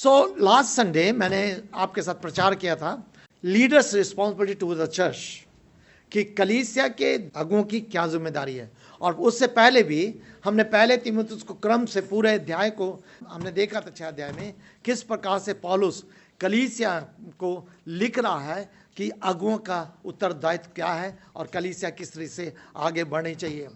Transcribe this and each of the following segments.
Last Sunday मैंने आपके साथ प्रचार किया था leaders responsibility to the church, कि कलीसिया के अगुओं की क्या जिम्मेदारी है। और उससे पहले भी हमने पहले तीमुथियुस को क्रम से पूरे अध्याय को हमने देखा था 6 अध्याय में किस प्रकार से पौलुस कलीसिया को लिख रहा है कि अगुओं का उत्तरदायित्व क्या है और कलीसिया किस तरह से आगे बढ़नी चाहिए।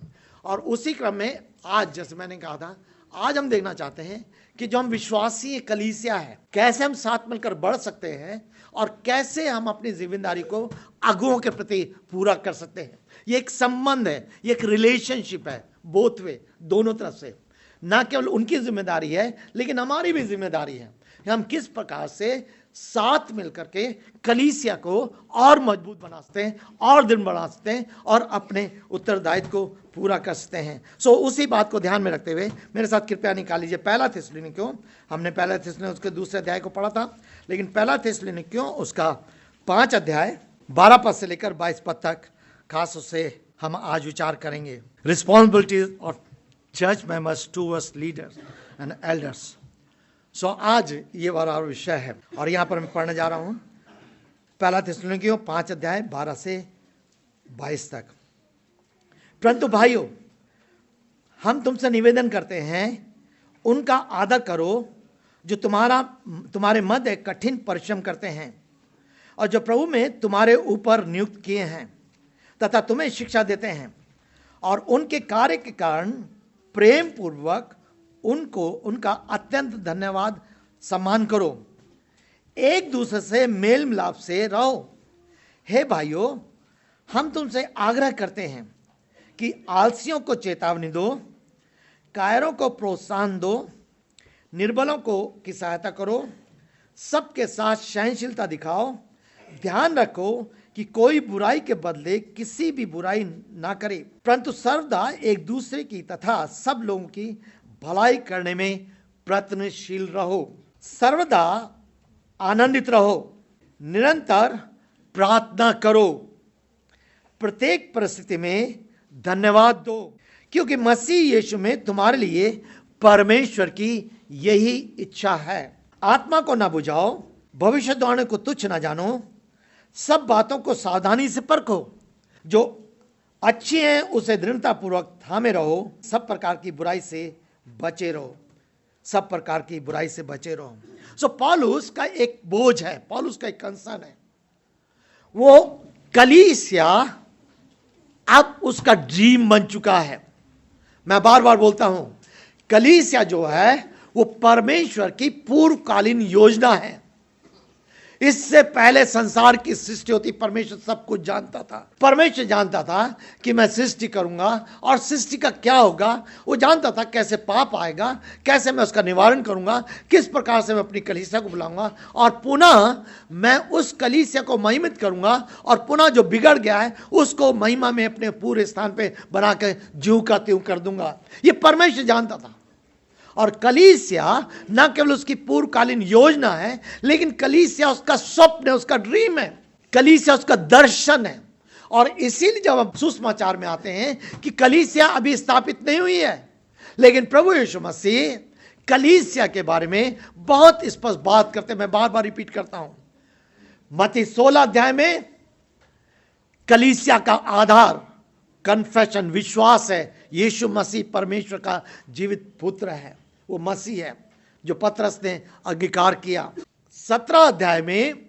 और उसी क्रम में आज, जैसे मैंने कहा था, आज हम देखना चाहते हैं कि जो हम विश्वासी कलीसिया है, कैसे हम साथ मिलकर बढ़ सकते हैं और कैसे हम अपनी जिम्मेदारी को अगुओं के प्रति पूरा कर सकते हैं। ये एक संबंध है, ये एक रिलेशनशिप है, बोथ वे, दोनों तरफ से। ना केवल उनकी जिम्मेदारी है लेकिन हमारी भी जिम्मेदारी है। हम किस प्रकार से साथ मिलकर के कलीसिया को और मजबूत बना सकते हैं और दिन बढ़ा सकते हैं और अपने उत्तरदायित्व को पूरा कर सकते हैं। उसी बात को ध्यान में रखते हुए मेरे साथ कृपया निकाल लीजिए पहला थिस्सलुनीकियों। हमने पहला थिस्सलुनीकियों उसके दूसरे अध्याय को पढ़ा था, लेकिन पहला थिस्सलुनीकियों उसका 5 अध्याय 12 पद से लेकर 22 पद तक खास उससे हम आज विचार करेंगे। Responsibilities of church members towards leaders and elders. आज ये वाला विषय है और यहाँ पर मैं पढ़ने जा रहा हूँ पहला थिस्सलुनीकियों 5 अध्याय 12 से 22 तक। परंतु भाइयों, हम तुमसे निवेदन करते हैं उनका आदर करो जो तुम्हारे मध्य कठिन परिश्रम करते हैं और जो प्रभु में तुम्हारे ऊपर नियुक्त किए हैं तथा तुम्हें शिक्षा देते हैं, और उनके कार्य के कारण प्रेम पूर्वक उनका अत्यंत धन्यवाद सम्मान करो। एक दूसरे से मेल मिलाप से रहो। हे भाइयों, हम तुमसे आग्रह करते हैं कि आलसियों को चेतावनी दो, कायरों को प्रोत्साहन दो, निर्बलों की सहायता करो, सबके साथ सहनशीलता दिखाओ। ध्यान रखो कि कोई बुराई के बदले किसी भी बुराई ना करे, परंतु सर्वदा एक दूसरे की तथा सब लोगों की भलाई करने में प्रयत्नशील रहो। सर्वदा आनंदित रहो, निरंतर प्रार्थना करो, प्रत्येक परिस्थिति में धन्यवाद दो, क्योंकि मसीह यीशु में तुम्हारे लिए परमेश्वर की यही इच्छा है। आत्मा को ना बुझाओ, भविष्यवाणी को तुच्छ ना जानो, सब बातों को सावधानी से परखो, जो अच्छी है उसे दृढ़ता पूर्वक थामे रहो, सब प्रकार की बुराई से बचे रहो, सब प्रकार की बुराई से बचे रहो। पौलुस का एक बोझ है, पौलुस का एक कंसर्न है, वो कलीसिया अब उसका ड्रीम बन चुका है। मैं बार बार बोलता हूं, कलीसिया जो है वो परमेश्वर की पूर्वकालीन योजना है। इससे पहले संसार की सृष्टि होती, परमेश्वर सब कुछ जानता था। परमेश्वर जानता था कि मैं सृष्टि करूंगा और सृष्टि का क्या होगा। वो जानता था कैसे पाप आएगा, कैसे मैं उसका निवारण करूंगा, किस प्रकार से मैं अपनी कलीसिया को बुलाऊंगा और पुनः मैं उस कलीसिया को महिमित करूंगा और पुनः जो बिगड़ गया है उसको महिमा में अपने पूरे स्थान पे बना के ज्यों का त्यों कर दूंगा। ये परमेश्वर जानता था। और कलीसिया न केवल उसकी पूर्वकालीन योजना है, लेकिन कलीसिया उसका स्वप्न है, उसका ड्रीम है, कलीसिया उसका दर्शन है। और इसीलिए जब हम सुसमाचार में आते हैं कि कलीसिया अभी स्थापित नहीं हुई है, लेकिन प्रभु यीशु मसीह कलीसिया के बारे में बहुत स्पष्ट बात करते हैं। मैं बार बार रिपीट करता हूं, मत्ती 16 अध्याय में कलीसिया का आधार कन्फेशन, विश्वास है। यीशु मसीह परमेश्वर का जीवित पुत्र है, वो मसीह है जो पतरस ने अंगीकार किया। 17 अध्याय में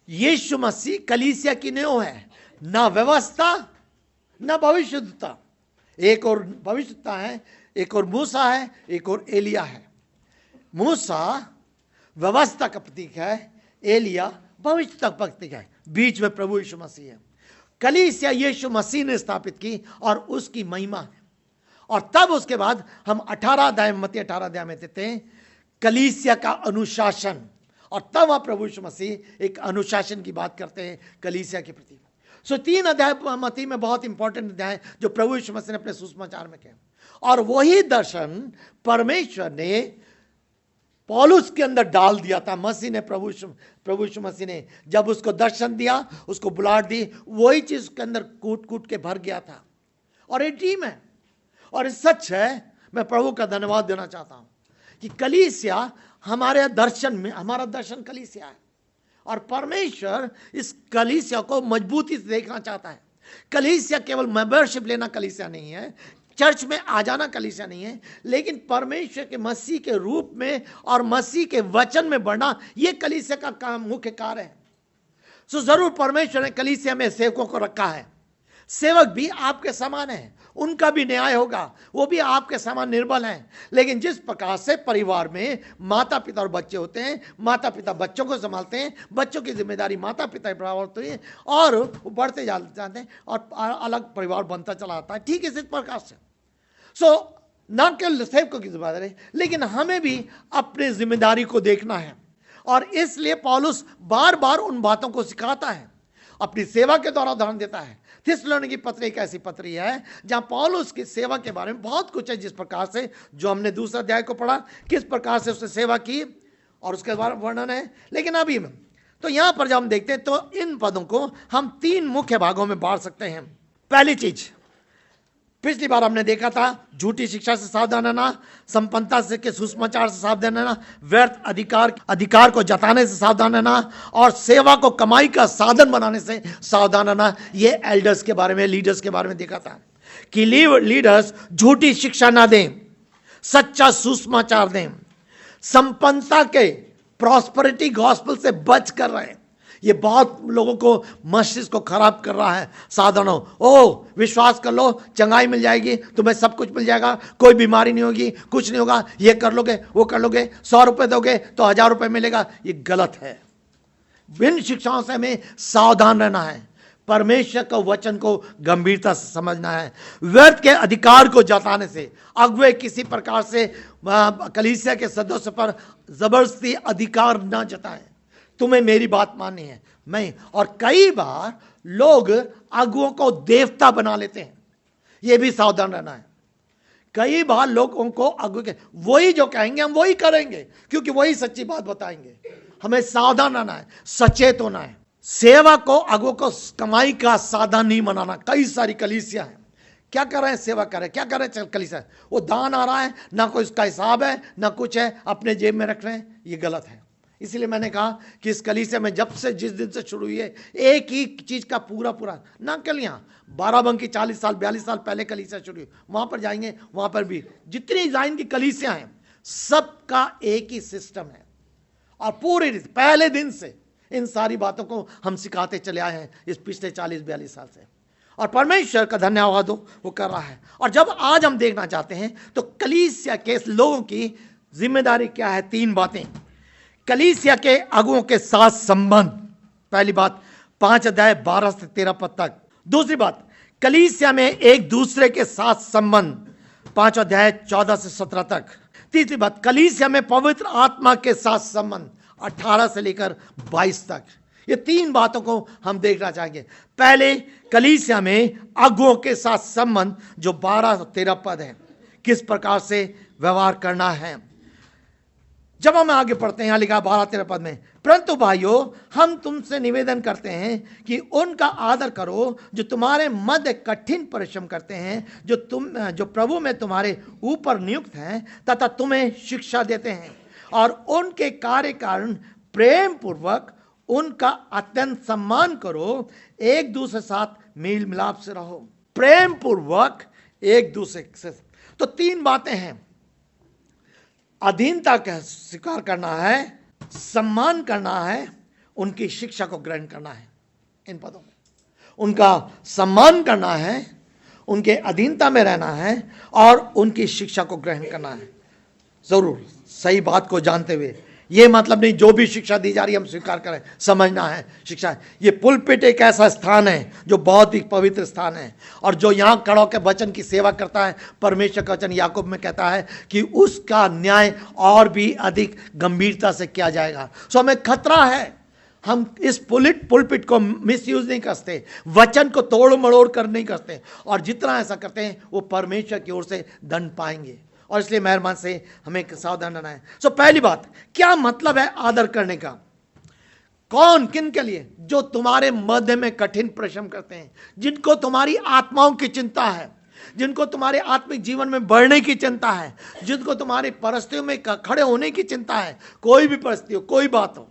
यीशु मसीह कलीसिया की नींव है, ना व्यवस्था ना भविष्यद्वक्ता। एक और भविष्यद्वक्ता है, एक और मूसा है, एक और एलिया है। मूसा व्यवस्था का प्रतीक है, एलिया भविष्यद्वक्ता का प्रतीक है, बीच में प्रभु यीशु मसीह है। कलीसिया यीशु मसीह ने स्थापित की और उसकी महिमा है। और तब उसके बाद हम 18 अध्याय मत्ती 18 अध्याय में देते हैं कलीसिया का अनुशासन, और तब वहां प्रभु यीशु मसीह एक अनुशासन की बात करते हैं कलीसिया के प्रति। 3 अध्याय मत्ती में बहुत इंपॉर्टेंट अध्याय जो प्रभु यीशु मसीह ने अपने सुसमाचार में किया, और वही दर्शन परमेश्वर ने पौलुस के अंदर डाल दिया था। मसीह ने प्रभु यीशु मसीह ने जब उसको दर्शन दिया, उसको बुलाहट दी, वही चीज उसके अंदर कूट कूट के भर गया था। और ये टीम है और ये सच है। मैं प्रभु का धन्यवाद देना चाहता हूं कि कलीसिया हमारे दर्शन में, हमारा दर्शन कलीसिया है और परमेश्वर इस कलीसिया को मजबूती से देखना चाहता है। कलीसिया केवल मेंबरशिप लेना कलीसिया नहीं है, चर्च में आ जाना कलीसिया नहीं है, लेकिन परमेश्वर के मसीह के रूप में और मसीह के वचन में बढ़ना, यह कलीसिया का काम, मुख्य कार्य है। सो जरूर परमेश्वर ने कलीसिया में सेवकों को रखा है। सेवक भी आपके समान है, उनका भी न्याय होगा, वो भी आपके समान निर्बल हैं। लेकिन जिस प्रकार से परिवार में माता पिता और बच्चे होते हैं, माता पिता बच्चों को संभालते हैं, बच्चों की जिम्मेदारी माता पिता के बराबर होती है और वो बढ़ते जाते हैं और अलग परिवार बनता चला आता है, ठीक इसी प्रकार से। ना केवल सेवकों की जिम्मेदारी, लेकिन हमें भी अपनी जिम्मेदारी को देखना है और इसलिए पौलुस बार बार उन बातों को सिखाता है, अपनी सेवा के द्वारा उदाहरण देता है। थिस्सलुनीकी पत्री एक ऐसी पत्री है जहां पौलुस की सेवा के बारे में बहुत कुछ है, जिस प्रकार से जो हमने दूसरा अध्याय को पढ़ा, किस प्रकार से उसने सेवा की और उसके बारे में वर्णन है। लेकिन अभी तो यहां पर जब हम देखते हैं तो इन पदों को हम 3 मुख्य भागों में बांट सकते हैं। पहली चीज, पिछली बार हमने देखा था, झूठी शिक्षा से सावधान रहना, संपन्नता से के सुसमाचार से सावधान रहना, व्यर्थ अधिकार को जताने से सावधान रहना और सेवा को कमाई का साधन बनाने से सावधान रहना। ये एल्डर्स के बारे में, लीडर्स के बारे में देखा था कि लीडर्स झूठी शिक्षा ना दें, सच्चा सुसमाचार दें, संपन्नता के प्रॉस्पेरिटी गॉस्पेल से बच कर रहे हैं। ये बहुत लोगों को मस्तिष्क को खराब कर रहा है। साधन हो, विश्वास कर लो, चंगाई मिल जाएगी, तुम्हें सब कुछ मिल जाएगा, कोई बीमारी नहीं होगी, कुछ नहीं होगा, ये कर लोगे, वो कर लोगे, 100 रुपए दोगे तो 1000 रुपए मिलेगा। ये गलत है। इन शिक्षाओं से हमें सावधान रहना है, परमेश्वर का वचन को गंभीरता से समझना है। व्यर्थ के अधिकार को जताने से, अगुवे किसी प्रकार से कलीसिया के सदस्य पर जबरदस्ती अधिकार न जताएं, तुम्हें मेरी बात माननी है मैं। और कई बार लोग अगुओं को देवता बना लेते हैं, यह भी सावधान रहना है। कई बार लोगों को अगुओं के वही जो कहेंगे हम वही करेंगे, क्योंकि वही सच्ची बात बताएंगे। हमें सावधान रहना है, सचेत होना है। सेवा को अगुओं को कमाई का साधन नहीं बनाना। कई सारी कलीसिया है, क्या कर रहे हैं, सेवा कर रहे हैं, क्या कर रहे हैं, चल कलीसिया, वो दान आ रहा है, ना कोई उसका हिसाब है, ना कुछ है, अपने जेब में रख रहे हैं। ये गलत है। इसलिए मैंने कहा कि इस कलीसिया में जब से, जिस दिन से शुरू हुई है, एक ही चीज का पूरा ना कल यहाँ बाराबंकी 40 साल 42 साल पहले कलीसिया शुरू हुई, वहां पर जाएंगे, वहां पर भी जितनी इज़राइल की कलीसिया हैं सबका एक ही सिस्टम है और पूरे पहले दिन से इन सारी बातों को हम सिखाते चले आए हैं इस पिछले 40-42 साल से, और परमेश्वर का धन्यवाद हो वो कर रहा है। और जब आज हम देखना चाहते हैं तो कलीसिया के लोगों की जिम्मेदारी क्या है, 3 बातें। कलीसिया के अगुओं के साथ संबंध, पहली बात 5 अध्याय 12 से 13 पद तक। दूसरी बात, कलीसिया में एक दूसरे के साथ संबंध, 5 अध्याय 14 से 17 तक। तीसरी बात, कलीसिया में पवित्र आत्मा के साथ संबंध, 18 से लेकर 22 तक। ये 3 बातों को हम देखना चाहेंगे। पहले कलीसिया में अगुओं के साथ संबंध, जो 12 और 13 पद है, किस प्रकार से व्यवहार करना है। जब हम आगे पढ़ते हैं, यहां लिखा 12-13 पद में, परंतु भाइयों हम तुमसे निवेदन करते हैं कि उनका आदर करो जो तुम्हारे मध्य कठिन परिश्रम करते हैं, जो प्रभु में तुम्हारे ऊपर नियुक्त हैं तथा तुम्हें शिक्षा देते हैं, और उनके कार्य कारण प्रेम पूर्वक उनका अत्यंत सम्मान करो, एक दूसरे साथ मेल मिलाप से रहो। प्रेम पूर्वक एक दूसरे से। तो 3 बातें हैं, अधीनता का स्वीकार करना है, सम्मान करना है, उनकी शिक्षा को ग्रहण करना है। इन पदों में उनका सम्मान करना है, उनके अधीनता में रहना है और उनकी शिक्षा को ग्रहण करना है। जरूर सही बात को जानते हुए, ये मतलब नहीं जो भी शिक्षा दी जा रही है हम स्वीकार करें, समझना है शिक्षा। ये पुलपिट एक ऐसा स्थान है जो बहुत ही पवित्र स्थान है, और जो यहाँ खड़ा होकर वचन की सेवा करता है, परमेश्वर का वचन याकूब में कहता है कि उसका न्याय और भी अधिक गंभीरता से किया जाएगा। सो हमें खतरा है, हम इस पुलपिट को मिसयूज नहीं करते, वचन को तोड़ मड़ोड़ कर नहीं करते, और जितना ऐसा करते हैं वो परमेश्वर की ओर से दंड पाएंगे, और इसलिए मेहरबान से हमें सावधान रहना है। सो पहली बात, क्या मतलब है आदर करने का? कौन, किन के लिए? जो तुम्हारे मध्य में कठिन परिश्रम करते हैं, जिनको तुम्हारी आत्माओं की चिंता है, जिनको तुम्हारे आत्मिक जीवन में बढ़ने की चिंता है, जिनको तुम्हारी परिस्थितियों में खड़े होने की चिंता है, कोई भी परिस्थिति हो, कोई बात हो,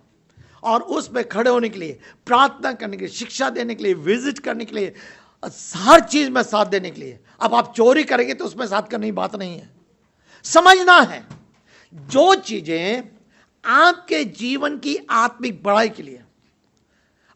और उसमें खड़े होने के लिए, प्रार्थना करने के लिए, शिक्षा देने के लिए, विजिट करने के लिए, हर चीज में साथ देने के लिए। अब आप चोरी करेंगे तो उसमें साथ करने की बात नहीं है। समझना है जो चीजें आपके जीवन की आत्मिक बढ़ाई के लिए,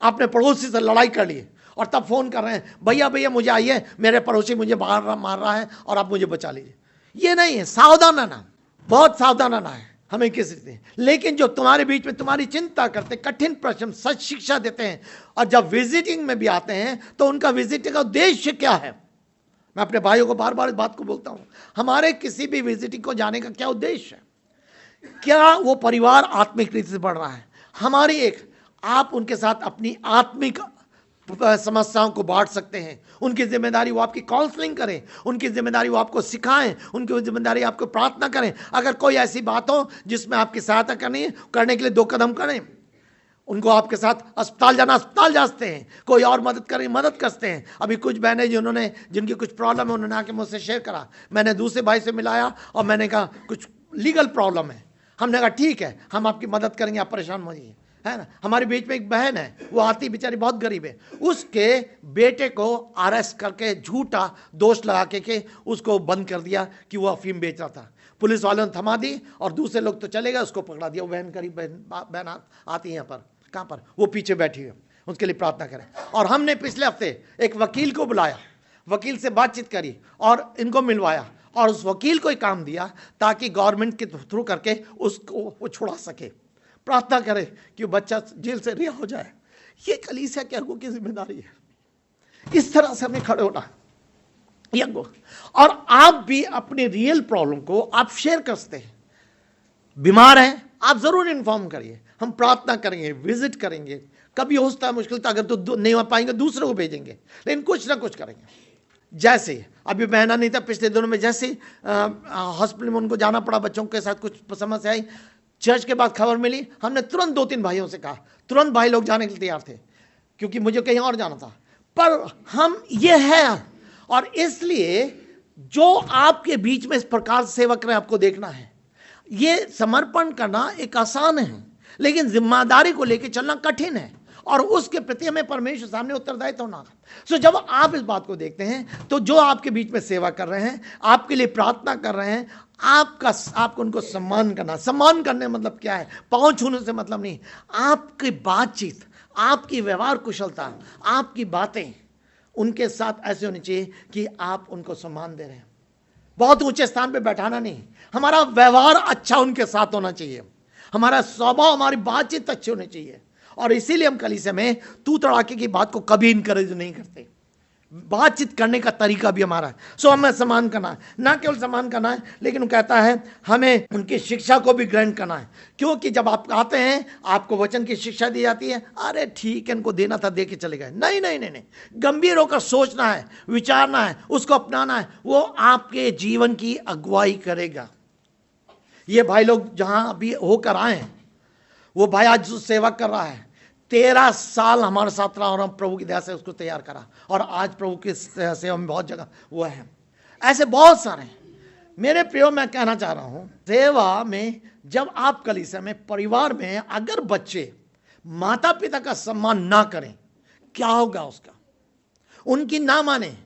आपने पड़ोसी से लड़ाई कर ली और तब फोन कर रहे हैं, भैया भैया मुझे आइए, मेरे पड़ोसी मुझे मार रहा है और आप मुझे बचा लीजिए। ये नहीं है, सावधान रहना, बहुत सावधान रहना है हमें किसी से। लेकिन जो तुम्हारे बीच में तुम्हारी चिंता करते, कठिन प्रश्न, सच शिक्षा देते हैं, और जब विजिटिंग में भी आते हैं तो उनका विजिटिंग का उद्देश्य क्या है? मैं अपने भाइयों को बार बार इस बात को बोलता हूं, हमारे किसी भी विजिटिंग को जाने का क्या उद्देश्य है? क्या वो परिवार आत्मिक रीति से बढ़ रहा है? हमारी एक, आप उनके साथ अपनी आत्मिक समस्याओं को बांट सकते हैं। उनकी जिम्मेदारी वो आपकी काउंसलिंग करें, उनकी जिम्मेदारी वो आपको सिखाएं, उनकी जिम्मेदारी आपको प्रार्थना करें। अगर कोई ऐसी बात हो जिसमें आपकी सहायता करने के लिए 2 कदम करें। उनको आपके साथ अस्पताल जाना, अस्पताल जाते हैं, कोई और मदद करें, मदद करते हैं। अभी कुछ बहनें जिनकी कुछ प्रॉब्लम है, उन्होंने आके मुझसे शेयर करा। मैंने दूसरे भाई से मिलाया और मैंने कहा कुछ लीगल प्रॉब्लम है। हमने कहा ठीक है, हम आपकी मदद करेंगे, आप परेशान मत होइए, है ना। हमारे बीच में एक बहन है, वो आती बेचारी बहुत गरीब है, उसके बेटे को अरेस्ट करके झूठा दोष लगा के उसको बंद कर दिया कि वो अफीम बेच रहा था। पुलिस वालों ने थमा दी और दूसरे लोग तो चले गए, उसको पकड़ा दिया। वो बहन गरीब बहन आती है यहाँ पर, कहाँ पर, वो पीछे बैठी है, उसके लिए प्रार्थना करें। और हमने पिछले हफ्ते एक वकील को बुलाया, वकील से बातचीत करी और इनको मिलवाया, और उस वकील को एक काम दिया ताकि गवर्नमेंट के थ्रू करके उसको वो छुड़ा सके। प्रार्थना करें कि बच्चा जेल से रिहा हो जाए। ये कलीसिया के अगुओं की जिम्मेदारी है। इस तरह से हमें खड़े होना ये। और आप भी अपने रियल प्रॉब्लम को आप शेयर कर सकते हैं। बीमार हैं, आप जरूर इन्फॉर्म करिए, हम प्रार्थना करेंगे, विजिट करेंगे। कभी हो सकता है मुश्किल, तो अगर तो नहीं हो पाएंगे दूसरों को भेजेंगे, लेकिन कुछ ना कुछ करेंगे। जैसे अभी महीना नहीं था, पिछले दिनों में जैसे हॉस्पिटल में उनको जाना पड़ा, बच्चों के साथ कुछ समस्या आई, चर्च के बाद खबर मिली, हमने तुरंत 2-3 भाइयों से कहा, तुरंत भाई लोग जाने के लिए तैयार थे, क्योंकि मुझे कहीं और जाना था। पर हम ये है, और इसलिए जो आपके बीच में इस प्रकार से सेवा करें, आपको देखना है। ये समर्पण करना एक आसान है, लेकिन जिम्मेदारी को लेकर चलना कठिन है, और उसके प्रति हमें परमेश्वर सामने उत्तरदायित्व होना है। सो जब आप इस बात को देखते हैं, तो जो आपके बीच में सेवा कर रहे हैं, आपके लिए प्रार्थना कर रहे हैं, आपको उनको सम्मान करना। सम्मान करने मतलब क्या है? पांव छूने से मतलब नहीं, आपकी बातचीत, आपकी व्यवहार कुशलता, आपकी बातें उनके साथ ऐसे होनी चाहिए कि आप उनको सम्मान दे रहे हैं। बहुत ऊंचे स्थान पे बैठाना नहीं, हमारा व्यवहार अच्छा उनके साथ होना चाहिए, हमारा स्वभाव, हमारी बातचीत अच्छी होनी चाहिए। और इसीलिए हम कलीसिया में तू तड़ाके की बात को कभी इनकरेज नहीं करते। बातचीत करने का तरीका भी हमारा है। सो हमें सम्मान करना है, ना केवल सम्मान करना है, लेकिन वो कहता है हमें उनकी शिक्षा को भी ग्रहण करना है। क्योंकि जब आप आते हैं, आपको वचन की शिक्षा दी जाती है, अरे ठीक है, इनको देना था, दे के चले गए। नहीं नहीं नहीं नहीं, गंभीर होकर सोचना है, विचारना है, उसको अपनाना है। वो आपके जीवन की अगुवाई करेगा। ये भाई लोग जहां अभी होकर आए हैं, वो भाई आज जो सेवा कर रहा है, 13 साल हमारे साथ रहा, और हम प्रभु की दया से उसको तैयार करा, और आज प्रभु की सेवा में बहुत जगह वो है। ऐसे बहुत सारे हैं। मेरे प्रियो, मैं कहना चाह रहा हूं, सेवा में जब आप कलीसिया में, परिवार में अगर बच्चे माता पिता का सम्मान ना करें, क्या होगा उसका? उनकी ना माने।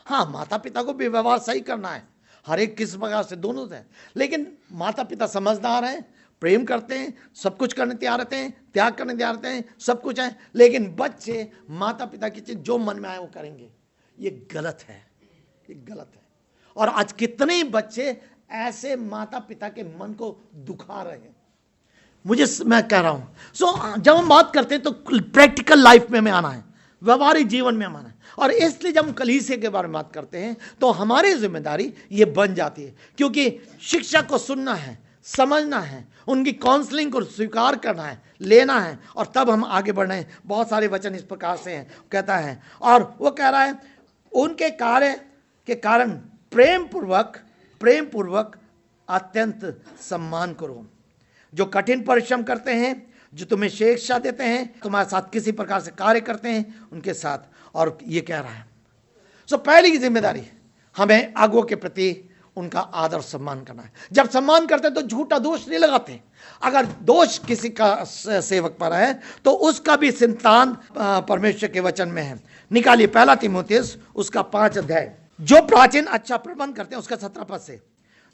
हाँ, माता पिता को भी व्यवहार सही करना है, हर एक किस प्रकार से, दोनों से। लेकिन माता पिता समझदार हैं, प्रेम करते हैं, सब कुछ करने तैयार रहते हैं, त्याग करने तैयार रहते हैं, सब कुछ है। लेकिन बच्चे माता पिता की चीज जो मन में आए वो करेंगे, ये गलत है, ये गलत है। और आज कितने बच्चे ऐसे माता पिता के मन को दुखा रहे हैं, मैं कह रहा हूं। जब हम बात करते हैं तो प्रैक्टिकल लाइफ में हमें आना है, व्यवहारिक जीवन में आना है। और इसलिए जब हम कलीसिया के बारे में बात करते हैं, तो हमारी जिम्मेदारी ये बन जाती है, क्योंकि शिक्षा को सुनना है, समझना है, उनकी काउंसलिंग को स्वीकार करना है, लेना है, और तब हम आगे बढ़ना है। बहुत सारे वचन इस प्रकार से हैं, कहता है, और वो कह रहा है उनके कार्य के कारण प्रेम पूर्वक अत्यंत सम्मान करो। जो कठिन परिश्रम करते हैं, जो तुम्हें शिक्षा देते हैं, तुम्हारे साथ किसी प्रकार से कार्य करते हैं, उनके साथ। और ये कह रहा है, पहली की जिम्मेदारी हमें अगुओं के प्रति उनका आदर सम्मान करना है। जब सम्मान करते हैं तो झूठा दोष नहीं लगाते। अगर दोष किसी का सेवक पर है तो उसका भी संतान परमेश्वर के वचन में है। निकालिए 1 तीमुथियुस उसका 5 अध्याय। जो प्राचीन अच्छा प्रबंध करते हैं, उसका 17 पद से,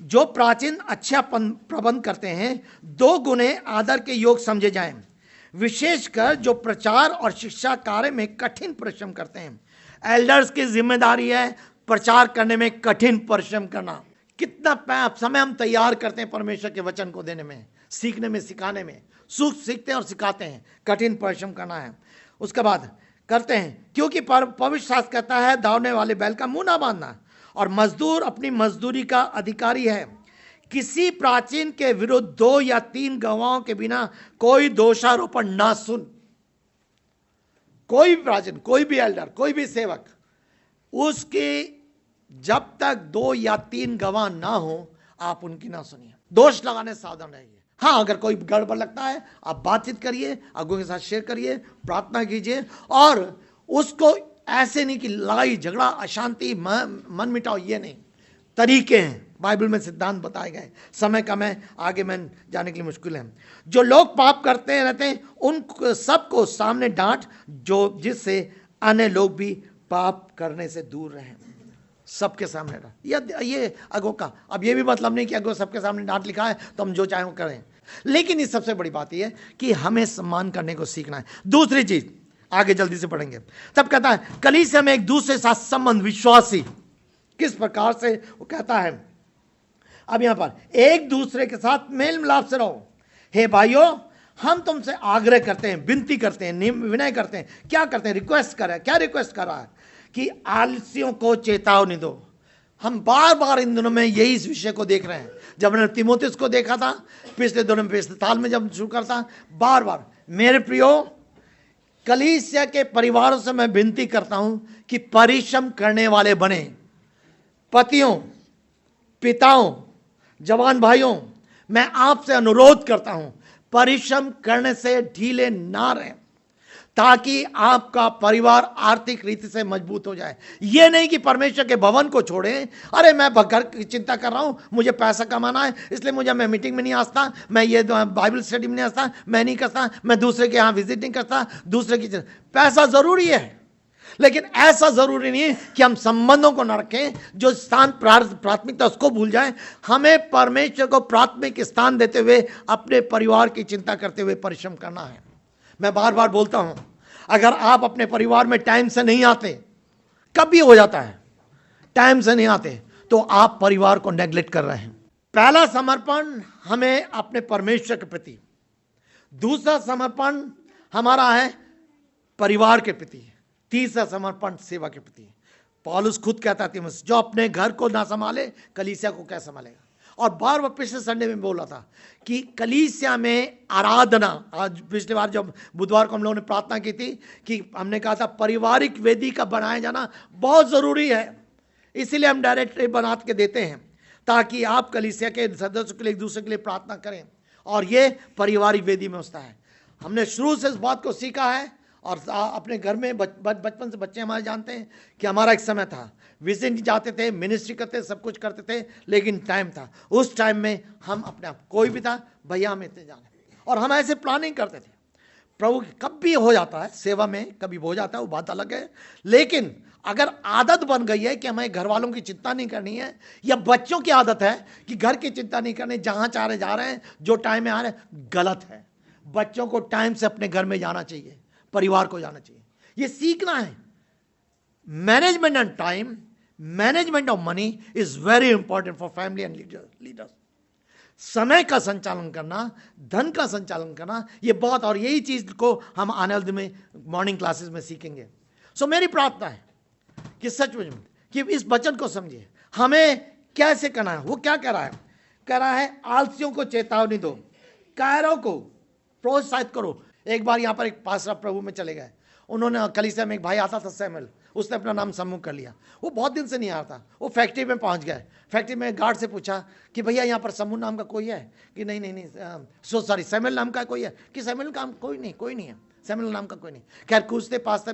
जो प्राचीन अच्छा प्रबंध करते हैं 2 गुने आदर के योग समझे जाएं, विशेषकर जो प्रचार और शिक्षा कार्य में कठिन परिश्रम करते हैं। एल्डर्स की जिम्मेदारी है प्रचार करने में कठिन परिश्रम करना। कितना समय हम तैयार करते हैं परमेश्वर के वचन को देने में, सीखने में, सिखाने में। सीखते हैं और सिखाते हैं, कठिन परिश्रम करना है। उसके बाद करते हैं, क्योंकि पवित्र शास्त्र कहता है दौड़ने वाले बैल का मुंह ना बांधना, और मजदूर अपनी मजदूरी का अधिकारी है। किसी प्राचीन के विरुद्ध 2 या 3 गवाहों के बिना कोई दोषारोपण ना सुन। कोई भी प्राचीन, कोई भी एल्डर, कोई भी सेवक, उसके जब तक 2 या 3 गवाह ना हो आप उनकी ना सुनिए। दोष लगाने से सावधान रहिए। हाँ, अगर कोई गड़बड़ लगता है आप बातचीत करिए, अगुओं के साथ शेयर करिए, प्रार्थना कीजिए, और उसको ऐसे नहीं कि लड़ाई झगड़ा अशांति मन मिटाओ, ये नहीं। तरीके हैं, बाइबल में सिद्धांत बताए गए। समय कम है, आगे मैं जाने के लिए मुश्किल है। जो लोग पाप करते रहते हैं उन सबको सामने डांट, जो जिससे अन्य लोग भी पाप करने से दूर रहें। सबके सामने डांट, ये अगुओं का। अब ये भी मतलब नहीं कि अगुओं सबके सामने डांट लिखा है तो हम जो चाहें वो करें, लेकिन इस सबसे बड़ी बात यह है कि हमें सम्मान करने को सीखना है। दूसरी चीज आगे जल्दी से पढ़ेंगे। तब कहता है कलीसिया में एक दूसरे के साथ संबंध, विश्वासी किस प्रकार से, वो कहता है अब यहां पर एक दूसरे के साथ मेल मिलाप से रहो। हे भाइयों, हम तुमसे आग्रह करते हैं, विनती करते हैं, विनय करते हैं। क्या करते हैं? रिक्वेस्ट कर रहे हैं। क्या रिक्वेस्ट कर रहा है? कि आलसियों को चेतावनी दो। हम बार बार इन दिनों में यही इस विषय को देख रहे हैं। जब मैंने तीमुथियुस को देखा था पिछले दिनों में, पिछले साल में जब शुरू करता, बार बार मेरे प्रियो कलीसिया के परिवारों से मैं विनती करता हूं कि परिश्रम करने वाले बने। पतियों, पिताओं, जवान भाइयों, मैं आपसे अनुरोध करता हूं परिश्रम करने से ढीले ना रहें, ताकि आपका परिवार आर्थिक रीति से मजबूत हो जाए। यह नहीं कि परमेश्वर के भवन को छोड़ें। अरे मैं घर की चिंता कर रहा हूं, मुझे पैसा कमाना है, इसलिए मैं मीटिंग में नहीं आता, मैं ये बाइबल स्टडी में नहीं आता, मैं नहीं करता, मैं दूसरे के यहां विजिट नहीं करता, दूसरे की पैसा जरूरी है, लेकिन ऐसा जरूरी नहीं है कि हम संबंधों को न रखें। जो स्थान प्राथमिकता उसको भूल जाएं। हमें परमेश्वर को प्राथमिक स्थान देते हुए अपने परिवार की चिंता करते हुए परिश्रम करना है। मैं बार बार बोलता हूं, अगर आप अपने परिवार में टाइम से नहीं आते, कभी हो जाता है टाइम से नहीं आते, तो आप परिवार को नेग्लेक्ट कर रहे हैं। पहला समर्पण हमें अपने परमेश्वर के प्रति, दूसरा समर्पण हमारा है परिवार के प्रति, तीसरा समर्पण सेवा के प्रति। पौलुस खुद कहता है तीमुथियुस, जो अपने घर को ना संभाले कलीसिया को क्या संभालेगा। और बार बार पिछले संडे में बोला था कि कलीसिया में आराधना, आज पिछले बार जब बुधवार को हम लोगों ने प्रार्थना की थी कि हमने कहा था पारिवारिक वेदी का बनाया जाना बहुत ज़रूरी है। इसीलिए हम डायरेक्टरी बना के देते हैं ताकि आप कलीसिया के सदस्यों के लिए एक दूसरे के लिए प्रार्थना करें, और ये पारिवारिक वेदी में होता है। हमने शुरू से इस बात को सीखा है, और अपने घर में बचपन से बच्चे हमारे जानते हैं कि हमारा एक समय था, विजिट जाते थे, मिनिस्ट्री करते, सब कुछ करते थे, लेकिन टाइम था। उस टाइम में हम अपने आप, कोई भी था भैया हम इतने जाने, और हम ऐसे प्लानिंग करते थे। प्रभु कभी हो जाता है सेवा में, कभी हो जाता है, वो बात अलग है। लेकिन अगर आदत बन गई है कि हमें घर वालों की चिंता नहीं करनी है, या बच्चों की आदत है कि घर की चिंता नहीं करनी, जहां चाह रहे जा रहे हैं, जो टाइम में आ रहे हैं, गलत है। बच्चों को टाइम से अपने घर में जाना चाहिए, परिवार को जाना चाहिए। ये सीखना है। Management and time, management of money is very important for family and leaders. समय का संचालन करना, धन का संचालन करना, ये बहुत, और यही चीज को हम आने वाले दिन में मॉर्निंग क्लासेस में सीखेंगे। सो मेरी प्रार्थना है कि सचमुच में कि इस वचन को समझिए, हमें कैसे करना है। वो क्या कह रहा है? कह रहा है आलसियों को चेतावनी दो, कायरों को प्रोत्साहित करो। एक बार यहाँ पर एक पासरा प्रभु में चले गए, उन्होंने कलीसिया में एक भाई आता था सैमुअल, उसने अपना नाम समूह कर लिया। वो बहुत दिन से नहीं आ रहा था, वो फैक्ट्री में पहुंच गए। फैक्ट्री में गार्ड से पूछा कि भैया यहाँ पर समूह नाम का कोई है कि नहीं नहीं नहीं सॉरी सैमुअल नाम का कोई है कि सैमुअल का कोई नहीं है, सैमुअल नाम का कोई नहीं। खैर पूछते पाछते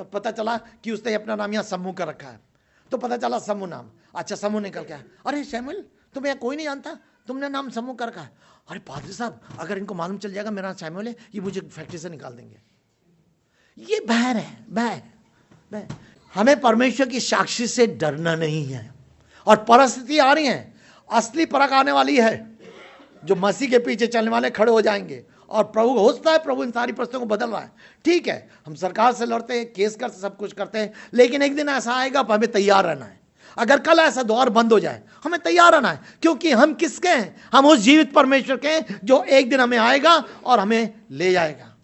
पता चला कि उसने अपना नाम यहाँ समूह का रखा है। तो पता चला समूह नाम। अच्छा, समूह निकल गया, अरे शैमुल तुम्हें कोई नहीं जानता, तुमने नाम समूह कर रखा है। अरे पादरी साहब, अगर इनको मालूम चल जाएगा मेरा शैमुल है, ये मुझे फैक्ट्री से निकाल देंगे। ये बहर है, बहर। हमें परमेश्वर की साक्षी से डरना नहीं है। और परिस्थिति आ रही है, असली परख आने वाली है, जो मसीह के पीछे चलने वाले खड़े हो जाएंगे। और प्रभु होता है, प्रभु इन सारी परिस्थितियों को बदल रहा है। ठीक है, हम सरकार से लड़ते हैं, केस करते, सब कुछ करते हैं, लेकिन एक दिन ऐसा आएगा, हमें तैयार रहना है। अगर कल ऐसा द्वार बंद हो जाए, हमें तैयार रहना है, क्योंकि हम किसके हैं? हम उस जीवित परमेश्वर के हैं, जो एक दिन हमें आएगा और हमें ले जाएगा,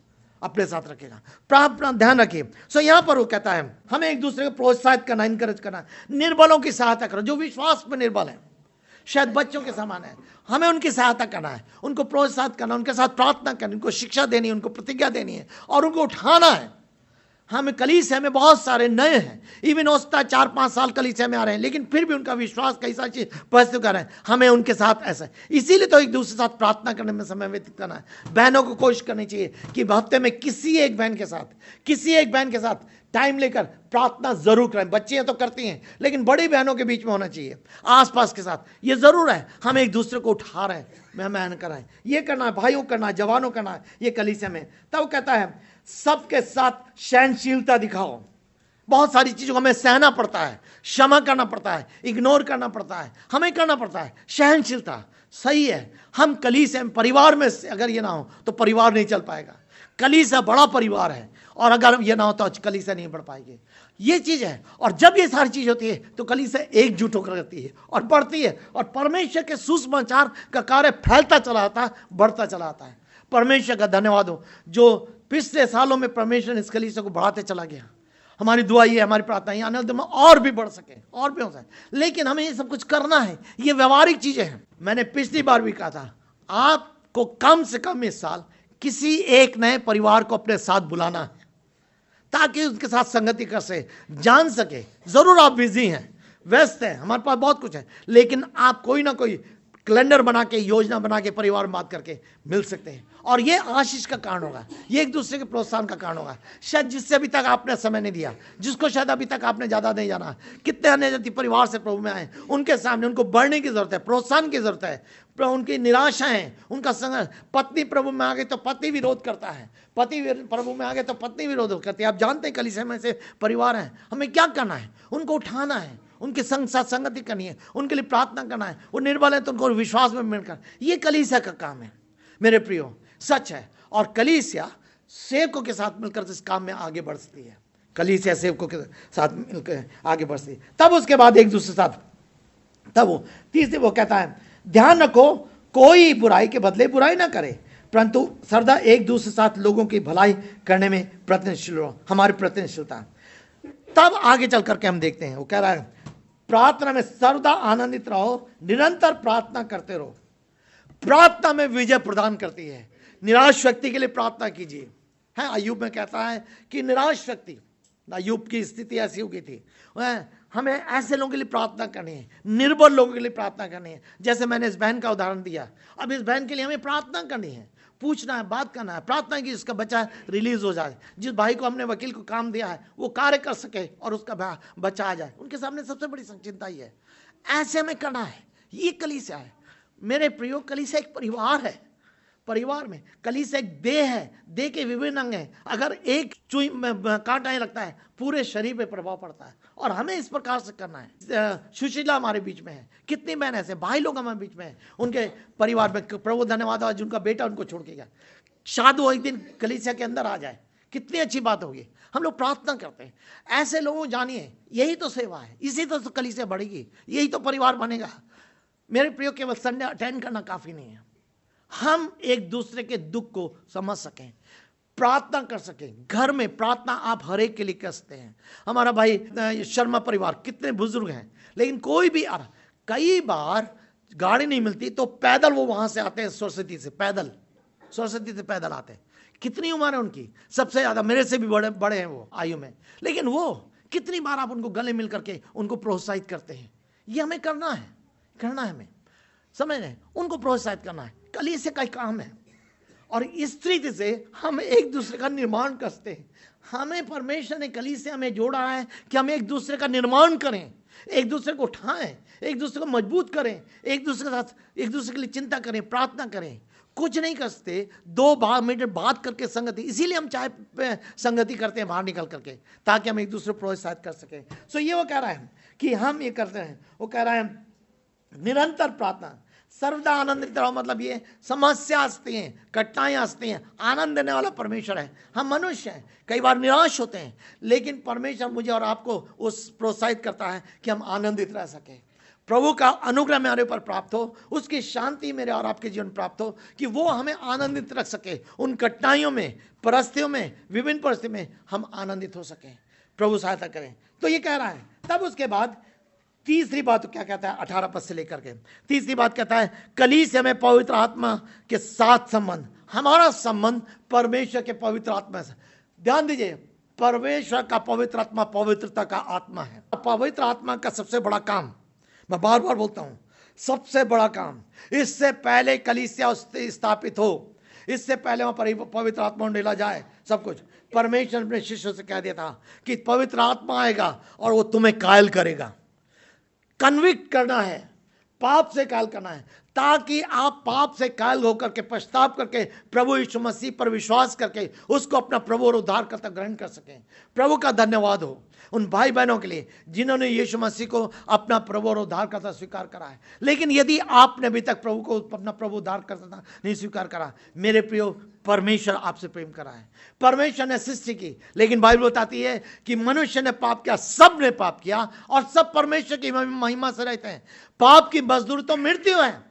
अपने साथ रखेगा। प्रार्थना ध्यान रखिए। सो यहां पर वो कहता है हमें एक दूसरे को प्रोत्साहित करना, इंकरेज करना, निर्बलों की सहायता करो, जो विश्वास में निर्बल है, शायद बच्चों के समान है, हमें उनकी सहायता करना है, उनको प्रोत्साहित करना, उनके साथ प्रार्थना करनी, उनको शिक्षा देनी है, उनको प्रतिज्ञा देनी है और उनको उठाना है। हमें कलीसिया में बहुत सारे नए हैं, इवन होता 4-5 साल कलीसिया में आ रहे हैं, लेकिन फिर भी उनका विश्वास कई सारी चीज परिस्थिति कर रहे हैं। हमें उनके साथ ऐसा, इसीलिए तो एक दूसरे के साथ प्रार्थना करने में समय व्यतीत करना है। बहनों को कोशिश करनी चाहिए कि हफ्ते में किसी एक बहन के साथ टाइम लेकर प्रार्थना जरूर करें। बच्चियां तो करती हैं, लेकिन बड़ी बहनों के बीच में होना चाहिए, आसपास के साथ। ये जरूर है, हम एक दूसरे को उठा रहे हैं, मेहमान कर रहे हैं, ये करना है, भाइयों करना है, जवानों करना है, ये कलीसिया में। तब कहता है सबके साथ सहनशीलता दिखाओ। बहुत सारी चीजों को हमें सहना पड़ता है, क्षमा करना पड़ता है, इग्नोर करना पड़ता है, हमें करना पड़ता है सहनशीलता। सही है, हम कलीसिया में, परिवार में अगर ये ना हो तो परिवार नहीं चल पाएगा। कलीसिया बड़ा परिवार है, और अगर ये ना हो तो कलीसिया नहीं बढ़ पाएगी। ये चीज है। और जब ये सारी चीज होती है तो कलीसिया एकजुट होकर रहती है और बढ़ती है, और परमेश्वर के सुसमाचार का कार्य फैलता चला आता है, बढ़ता चला आता है। परमेश्वर का धन्यवाद हो, जो पिछले सालों में परमेश्वर इस कलीसिया को बढ़ाते चला गया। हमारी दुआ ये, हमारी प्रार्थना ये, आने वाले दिन में और भी बढ़ सके, और भी हो सके। लेकिन हमें ये सब कुछ करना है, ये व्यवहारिक चीजें हैं। मैंने पिछली बार भी कहा था, आपको कम से कम इस साल किसी एक नए परिवार को अपने साथ बुलाना है, ताकि उनके साथ संगति कर से जान सके। जरूर आप बिजी हैं, व्यस्त हैं, हमारे पास बहुत कुछ है, लेकिन आप कोई ना कोई कैलेंडर बना के, योजना बना के, परिवार में बात करके मिल सकते हैं। और ये आशीष का कारण होगा, ये एक दूसरे के प्रोत्साहन का कारण होगा। शायद जिससे अभी तक आपने समय नहीं दिया, जिसको शायद अभी तक आपने ज्यादा नहीं जाना, कितने अन्य जाति परिवार से प्रभु में आए, उनके सामने उनको बढ़ने की जरूरत है, प्रोत्साहन की जरूरत है। उनकी निराशाएं, उनका संघर्ष, पत्नी प्रभु में आ गई तो पति विरोध करता है, पति प्रभु में आ गए तो पत्नी विरोध करती है। आप जानते हैं कलीसिया में से परिवार हैं, हमें क्या करना है? उनको उठाना है, उनके संग साथ संगति करनी है, उनके लिए प्रार्थना करना है। वो निर्बल है तो उनको विश्वास में मिलकर, ये कलीसिया का काम है मेरे प्रियो, सच है। और कलीसिया सेवकों के साथ मिलकर इस काम में आगे बढ़ सकती है। कलीसिया सेवकों के साथ मिलकर आगे बढ़ती है। तब उसके बाद एक दूसरे साथ, तब वो तीसरे वो कहता है ध्यान रखो कोई बुराई के बदले बुराई ना करे, परंतु सदा एक दूसरे साथ लोगों की भलाई करने में प्रयत्नशील रहो। हमारी प्रयत्नशीलता। तब आगे चल करके हम देखते हैं, वो कह रहा है प्रार्थना में सर्वदा आनंदित रहो, निरंतर प्रार्थना करते रहो। प्रार्थना में विजय प्रदान करती है। निराश व्यक्ति के लिए प्रार्थना कीजिए। है, अय्यूब में कहता है कि निराश व्यक्ति, अय्यूब की स्थिति ऐसी हो गई थी, हमें ऐसे लोगों के लिए प्रार्थना करनी है, निर्बल लोगों के लिए प्रार्थना करनी है। जैसे मैंने इस बहन का उदाहरण दिया, अब इस बहन के लिए हमें प्रार्थना करनी है, पूछना है, बात करना है, प्रार्थना की उसका बच्चा रिलीज हो जाए। जिस भाई को हमने वकील को काम दिया है वो कार्य कर सके और उसका बच्चा आ जाए, उनके सामने सबसे बड़ी चिंता ही है। ऐसे हमें करना है। ये कलीसिया है मेरे प्रियो, कलीसिया एक परिवार है। परिवार में कलीसिया एक देह है, देह के विभिन्न अंग हैं। अगर एक चुई कांटा ही लगता है पूरे शरीर पे प्रभाव पड़ता है, और हमें इस प्रकार से करना है। सुशीला हमारे बीच में है, कितनी बहन ऐसे भाई लोग हमारे बीच में है, उनके परिवार में प्रभु धन्यवाद आज उनका बेटा उनको छोड़ के गया, शायद वो एक दिन कलीसिया के अंदर आ जाए, कितनी अच्छी बात होगी। हम लोग प्रार्थना करते हैं ऐसे लोगों, जानिए यही तो सेवा है, इसी तो कलीसिया बढ़ेगी, यही तो परिवार बनेगा। मेरे प्रियो, केवल संडे अटेंड करना काफी नहीं है, हम एक दूसरे के दुख को समझ सकें, प्रार्थना कर सकें। घर में प्रार्थना आप हर एक के लिए कर सकते हैं। हमारा भाई शर्मा परिवार कितने बुजुर्ग हैं, लेकिन कोई भी आ रहा, कई बार गाड़ी नहीं मिलती तो पैदल वो वहां से आते हैं, सरस्वती से पैदल आते हैं। कितनी उम्र है उनकी, सबसे ज्यादा मेरे से भी बड़े हैं वो आयु में, लेकिन वो कितनी बार आप उनको गले मिल करके उनको प्रोत्साहित करते हैं। ये हमें करना है हमें, समझ रहे हैं, उनको प्रोत्साहित करना है, कलीसिया का काम है। और इस तरीके से हम एक दूसरे का निर्माण करते हैं। हमें परमेश्वर ने कलीसिया में जोड़ा है कि हम एक दूसरे का निर्माण करें, एक दूसरे को उठाएं, एक दूसरे को मजबूत करें, एक दूसरे के साथ एक दूसरे के लिए चिंता करें, प्रार्थना करें। कुछ नहीं कर सकते 2 मिनट बात करके संगति, इसीलिए हम चाय पे संगति करते हैं बाहर निकल करके, ताकि हम एक दूसरे को प्रोत्साहित कर सकें। सो ये वो कह रहा है कि हम ये करते हैं, वो कह रहा है निरंतर प्रार्थना, सर्वदा आनंदित रहो। मतलब ये समस्या आती हैं, कठिनाइयाँ आती हैं, आनंद देने वाला परमेश्वर है। हम मनुष्य हैं, कई बार निराश होते हैं, लेकिन परमेश्वर मुझे और आपको उस प्रोत्साहित करता है कि हम आनंदित रह सकें। प्रभु का अनुग्रह मेरे ऊपर प्राप्त हो, उसकी शांति मेरे और आपके जीवन प्राप्त हो, कि वो हमें आनंदित रख सके। उन कठिनाइयों में, परिस्थितियों में, विभिन्न परिस्थितियों में हम आनंदित हो सकें। प्रभु सहायता करें। तो ये कह रहा है। तब उसके बाद तीसरी बात क्या कहता है, 18 पद से लेकर के तीसरी बात कहता है, कलीसिया में पवित्र आत्मा के साथ संबंध। हमारा संबंध परमेश्वर के पवित्र आत्मा से। ध्यान दीजिए, परमेश्वर का पवित्र आत्मा पवित्रता का आत्मा है। पवित्र आत्मा का सबसे बड़ा काम, मैं बार बार बोलता हूं, सबसे बड़ा काम, इससे पहले कलीसिया स्थापित हो, इससे पहले वहां पवित्र आत्मा डाला जाए, सब कुछ परमेश्वर अपने शिष्यों से कह दिया था कि पवित्र आत्मा आएगा और वो तुम्हें कायल करेगा। कन्विक्ट करना है, पाप से कायल करना है, ताकि आप पाप से कायल होकर के पश्चाताप करके प्रभु यीशु मसीह पर विश्वास करके उसको अपना प्रभु और उद्धारकर्ता ग्रहण कर सकें। प्रभु का धन्यवाद हो उन भाई बहनों के लिए जिन्होंने यीशु मसीह को अपना प्रभु और उद्धारकर्ता स्वीकार करा है। लेकिन यदि आपने अभी तक प्रभु को अपना प्रभु उद्धारकर्ता नहीं स्वीकार करा, मेरे प्रियो, परमेश्वर आपसे प्रेम करा है। परमेश्वर ने सृष्टि की, लेकिन बाइबल बताती है कि मनुष्य ने पाप किया, सब ने पाप किया और सब परमेश्वर की महिमा से रहते हैं। पाप की मजदूरी तो मृत्यु है,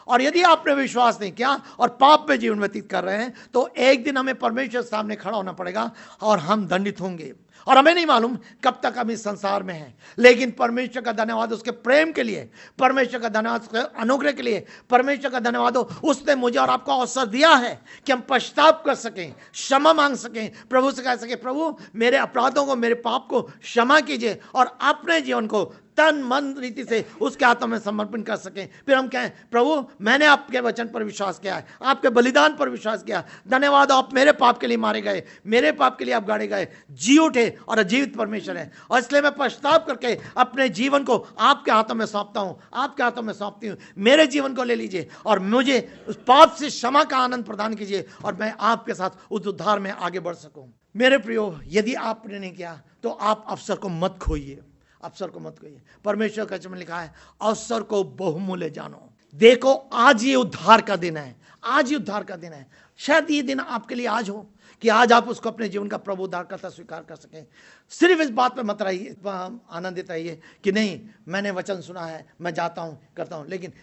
और यदि आपने विश्वास नहीं किया और पाप में जीवन व्यतीत कर रहे हैं, तो एक दिन हमें परमेश्वर सामने खड़ा होना पड़ेगा और हम दंडित होंगे। और हमें नहीं मालूम कब तक हम इस संसार में हैं, लेकिन परमेश्वर का धन्यवाद उसके प्रेम के लिए, परमेश्वर का धन्यवाद उसके अनुग्रह के लिए, परमेश्वर का धन्यवाद हो उसने मुझे और आपको अवसर दिया है कि हम पश्चाताप कर सकें, क्षमा मांग सकें, प्रभु से कह सकें, प्रभु मेरे अपराधों को, मेरे पाप को क्षमा कीजिए, और अपने जीवन को तन मन रीति से उसके हाथों में समर्पण कर सकें। फिर हम कहें, प्रभु मैंने आपके वचन पर विश्वास किया है, आपके बलिदान पर विश्वास किया, धन्यवाद आप मेरे पाप के लिए मारे गए, मेरे पाप के लिए आप गाड़े गए, जी उठे और जीवित परमेश्वर है, और इसलिए मैं पश्चाताप करके अपने जीवन को आपके हाथों में सौंपता हूं, आपके हाथों में सौंपती हूं। मेरे जीवन को ले लीजिए और मुझे उस पाप से क्षमा का आनंद प्रदान कीजिए, और मैं आपके साथ उस उद्धार में आगे बढ़ सकूं। मेरे प्रियो, यदि आपने नहीं किया तो आप अवसर को मत खोइए, अवसर को मत खोइए। परमेश्वर का वचन में लिखा है, अवसर को बहुमूल्य जानो। देखो, आज ये उद्धार का दिन है, आज ये उद्धार का दिन है। शायद ये दिन आपके लिए आज हो कि आज आप उसको अपने जीवन का प्रभु उद्धारकर्ता स्वीकार कर सकें। सिर्फ इस बात पे मत रहिए, आनंदित रहिए कि नहीं मैंने वचन सुना है, मैं जाता हूं, करता हूं, लेकिन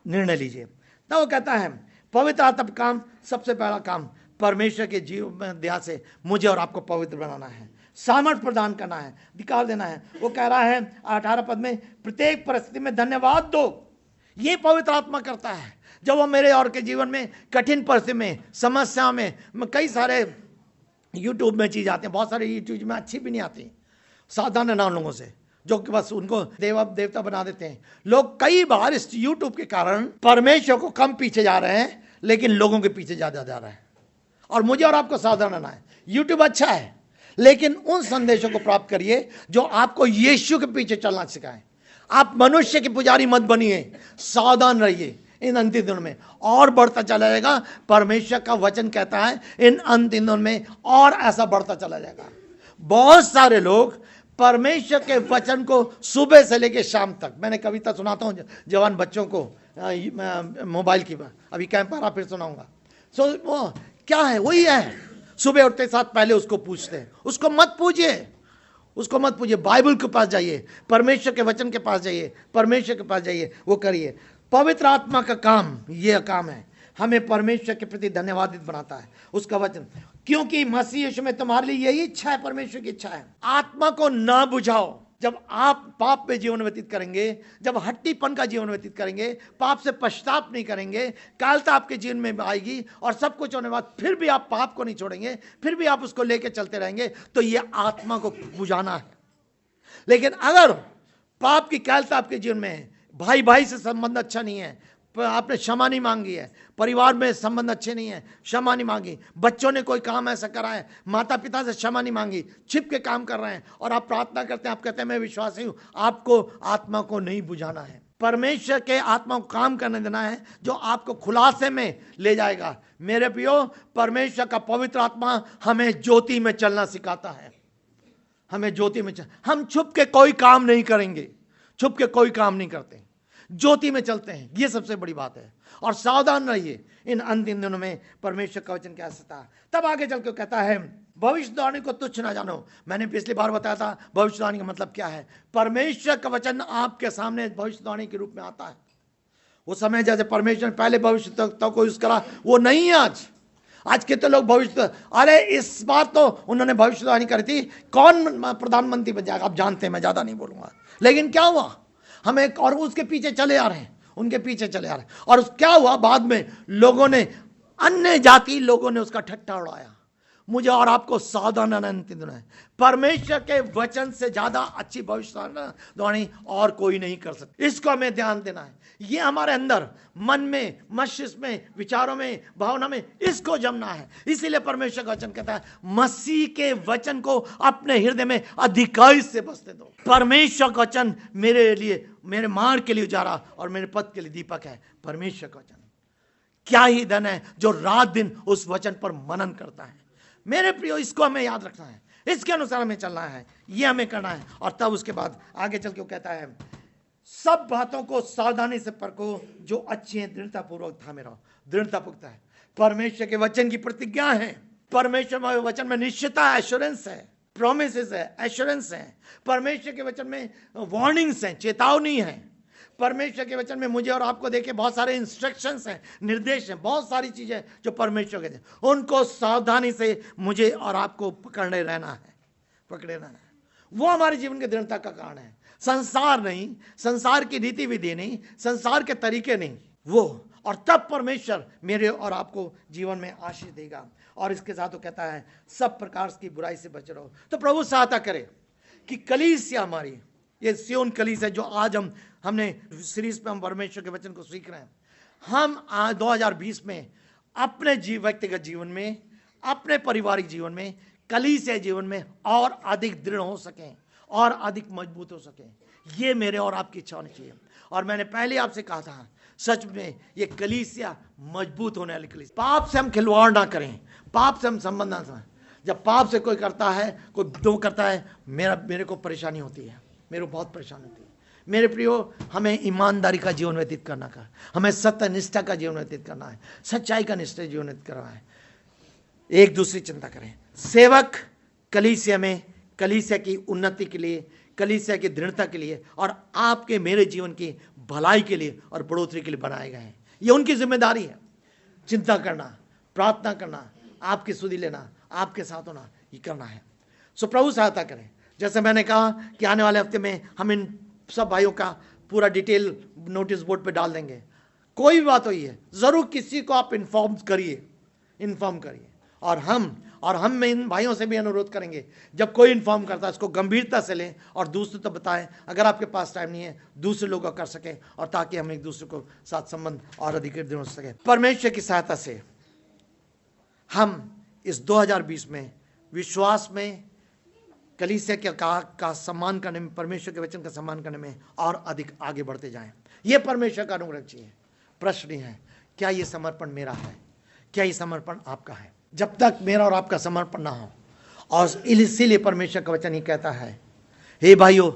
निर्णय लीजिए। तब वो कहता है, पवित्र आत्मा का काम, सबसे पहला काम परमेश्वर के जीवन में दया से मुझे और आपको पवित्र बनाना है, सामर्थ प्रदान करना है, अधिकार देना है। वो कह रहा है 18 पद में, प्रत्येक परिस्थिति में धन्यवाद दो। ये पवित्र आत्मा करता है। जब वो मेरे और के जीवन में कठिन परिस्थिति में, समस्या में, कई सारे यूट्यूब में चीज़ आती हैं, बहुत सारे यूट्यूब में अच्छी भी नहीं आती, साधारण नाम लोगों से, जो कि बस उनको देवता बना देते हैं। लोग कई बार इस यूट्यूब के कारण परमेश्वर को कम पीछे जा रहे हैं, लेकिन लोगों के पीछे ज़्यादा जा रहे हैं। और मुझे और आपको सावधान रहना है। यूट्यूब अच्छा है, लेकिन उन संदेशों को प्राप्त करिए जो आपको यीशु के पीछे चलना सिखाएं। आप मनुष्य के पुजारी मत बनिए, सावधान रहिए। इन अंतिम दिनों में और बढ़ता चला जाएगा। परमेश्वर का वचन कहता है इन अंतिम दिनों में और ऐसा बढ़ता चला जाएगा। बहुत सारे लोग परमेश्वर के वचन को सुबह से लेकर शाम तक, मैंने कविता सुनाता हूँ जवान बच्चों को मोबाइल की, अभी कैंप पर फिर सुनाऊंगा। वो क्या है, वही है, सुबह उठते साथ पहले उसको पूछते हैं। उसको मत पूछिए, उसको मत पूछिए। बाइबल के पास जाइए, परमेश्वर के वचन के पास जाइए, परमेश्वर के पास जाइए, वो करिए। पवित्र आत्मा का काम, ये काम है, हमें परमेश्वर के प्रति धन्यवादित बनाता है उसका वचन, क्योंकि मसीह यीशु में तुम्हारे लिए यही इच्छा है, परमेश्वर की इच्छा है। आत्मा को ना बुझाओ। जब आप पाप में जीवन व्यतीत करेंगे, जब हट्टीपन का जीवन व्यतीत करेंगे, पाप से पश्चाताप नहीं करेंगे, कालता आपके जीवन में आएगी और सब कुछ होने के बाद फिर भी आप पाप को नहीं छोड़ेंगे, फिर भी आप उसको लेके चलते रहेंगे, तो ये आत्मा को बुझाना है। लेकिन अगर पाप की कालता आपके जीवन में है, भाई भाई से संबंध अच्छा नहीं है, आपने क्षमा नहीं मांगी है, परिवार में संबंध अच्छे नहीं है, क्षमा नहीं मांगी, बच्चों ने कोई काम ऐसा करा है, माता पिता से क्षमा नहीं मांगी, छिप के काम कर रहे हैं और आप प्रार्थना करते हैं, आप कहते हैं मैं विश्वासी हूं, आपको आत्मा को नहीं बुझाना है। परमेश्वर के आत्मा को काम करने देना है जो आपको खुलासे में ले जाएगा। मेरे प्रियो, परमेश्वर का पवित्र आत्मा हमें ज्योति में चलना सिखाता है। हमें ज्योति में हम छुप के कोई काम नहीं करेंगे, छुप के कोई काम नहीं करते, ज्योति में चलते हैं। ये सबसे बड़ी बात है। और सावधान रहिए इन अंतिम दिनों में परमेश्वर का वचन क्या था। तब आगे चल के कहता है भविष्यवाणी को तुच्छ ना जानो। मैंने पिछली बार बताया था भविष्यवाणी का मतलब क्या है। परमेश्वर का वचन आपके सामने भविष्यवाणी के रूप में आता है। वो समय जैसे परमेश्वर पहले भविष्य तक को यूज करा, वो नहीं है आज के तो लोग भविष्य, अरे इस बार तो उन्होंने भविष्यवाणी करी थी, कौन प्रधानमंत्री बन जाएगा, आप जानते हैं, मैं ज्यादा नहीं बोलूंगा। लेकिन क्या हुआ, हमें और उसके पीछे चले आ रहे हैं, उनके पीछे चले आ रहे हैं। और क्या हुआ, बाद में लोगों ने, अन्य जाति लोगों ने उसका ठट्ठा उड़ाया। मुझे और आपको सावधान रहना है। परमेश्वर के वचन से ज्यादा अच्छी भविष्यवाणी और कोई नहीं कर सकता। इसको हमें ध्यान देना है। ये हमारे अंदर, मन में, मस्तिष्क में, विचारों में, भावना में इसको जमना है। इसीलिए परमेश्वर का वचन कहता है मसीह के वचन को अपने हृदय में अधिकारी से बसने दो। परमेश्वर का वचन मेरे लिए, मेरे मार्ग के लिए उजाला और मेरे पथ के लिए दीपक है। परमेश्वर का वचन, क्या ही धन है जो रात दिन उस वचन पर मनन करता है। मेरे प्रियो, इसको हमें याद रखना है, इसके अनुसार हमें चलना है, ये हमें करना है। और तब उसके बाद आगे चल के वो कहता है सब बातों को सावधानी से परखो जो अच्छी है, दृढ़ता पूर्वक थामे रहो। दृढ़ता पुख्ता है। परमेश्वर के वचन की प्रतिज्ञा है, परमेश्वर के वचन में निश्चितता है, एश्योरेंस है, प्रोमिसेस है, एश्योरेंस है। परमेश्वर के वचन में वार्निंग्स हैं, चेतावनी है। परमेश्वर के वचन में मुझे और आपको देखे बहुत सारे इंस्ट्रक्शंस हैं, निर्देश हैं, बहुत सारी चीजें जो परमेश्वर के, उनको सावधानी से मुझे और आपको पकड़े रहना है, पकड़े रहना है। वो हमारे जीवन की दृढ़ता का कारण है। संसार नहीं, संसार की रीति विधि नहीं, संसार के तरीके नहीं, वो। और तब परमेश्वर मेरे और आपको जीवन में आशीष देगा। और इसके साथ वो कहता है सब प्रकार की बुराई से बचे रहो। तो प्रभु सहायता करे कि कलीसिया हमारी, ये सियोन कलीसिया जो आज हमने सीरीज पे हम परमेश्वर के वचन को सीख रहे हैं, हम आज 2020 में अपने व्यक्तिगत जीवन में, अपने पारिवारिक जीवन में, कलीसिया जीवन में और अधिक दृढ़ हो सकें और अधिक मजबूत हो सकें। ये मेरे और आपकी इच्छा होनी चाहिए। और मैंने पहले आपसे कहा था, सच में ये कलीसिया मजबूत होने वाली कलीसिया। पाप से हम खिलवाड़ ना करें, पाप से हम संबंध ना करें। जब पाप से कोई करता है, कोई दो करता है, मेरे को परेशानी होती है, मेरे को बहुत परेशानी होती है। मेरे प्रियो, हमें ईमानदारी का जीवन व्यतीत करना का, हमें सत्य निष्ठा का जीवन व्यतीत करना है, सच्चाई का निष्ठा जीवन व्यतीत करना है। एक दूसरी चिंता करें। सेवक कलीसिया में, कलीसिया की उन्नति के लिए, कलीसिया की दृढ़ता के लिए और आपके मेरे जीवन की भलाई के लिए और बढ़ोतरी के लिए बनाए गए हैं। ये उनकी जिम्मेदारी है। चिंता करना, प्रार्थना करना, आपकी सुधि लेना, आपके साथ होना, ये करना है। सो प्रभु सहायता करें। जैसे मैंने कहा कि आने वाले हफ्ते में हम इन सब भाइयों का पूरा डिटेल नोटिस बोर्ड पे डाल देंगे। कोई भी बात हुई है, जरूर किसी को आप इन्फॉर्म करिए। और हम इन भाइयों से भी अनुरोध करेंगे, जब कोई इन्फॉर्म करता है इसको गंभीरता से लें और दूसरे तो बताएं। अगर आपके पास टाइम नहीं है, दूसरे लोग कर सकें, और ताकि हम एक दूसरे को साथ संबंध और अधिक दृढ़ हो सके। परमेश्वर की सहायता से हम इस 2020 में विश्वास में, कलीसिया का सम्मान करने में, परमेश्वर के वचन का सम्मान करने में और अधिक आगे बढ़ते जाएं। ये परमेश्वर का अनुग्रह चाहिए। प्रश्न है, क्या ये समर्पण मेरा है? क्या ये समर्पण आपका है? जब तक मेरा और आपका समर्पण ना हो, और इसीलिए परमेश्वर का वचन ही कहता है, हे भाइयों,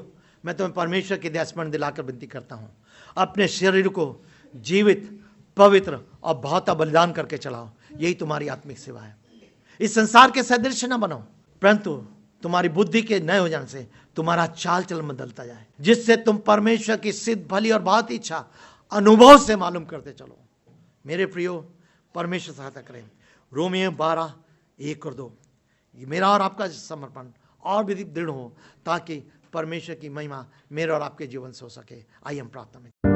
मैं तुम्हें परमेश्वर की दयास्मरण दिलाकर विनती करता हूं, अपने शरीर को जीवित, पवित्र और भावता बलिदान करके चलाओ। यही तुम्हारी आत्मिक सेवा है। इस संसार के सदृश न बनो, परंतु तुम्हारी बुद्धि के नए हो जाने से तुम्हारा चाल चलन बदलता जाए, जिससे तुम परमेश्वर की सिद्ध, भली और बहुत इच्छा अनुभव से मालूम करते चलो। मेरे प्रियो, परमेश्वर सहायता करें। रोमियो 12:1-2 मेरा और आपका समर्पण और भी दृढ़ हो, ताकि परमेश्वर की महिमा मेरे और आपके जीवन से हो सके। आइए हम प्रार्थना में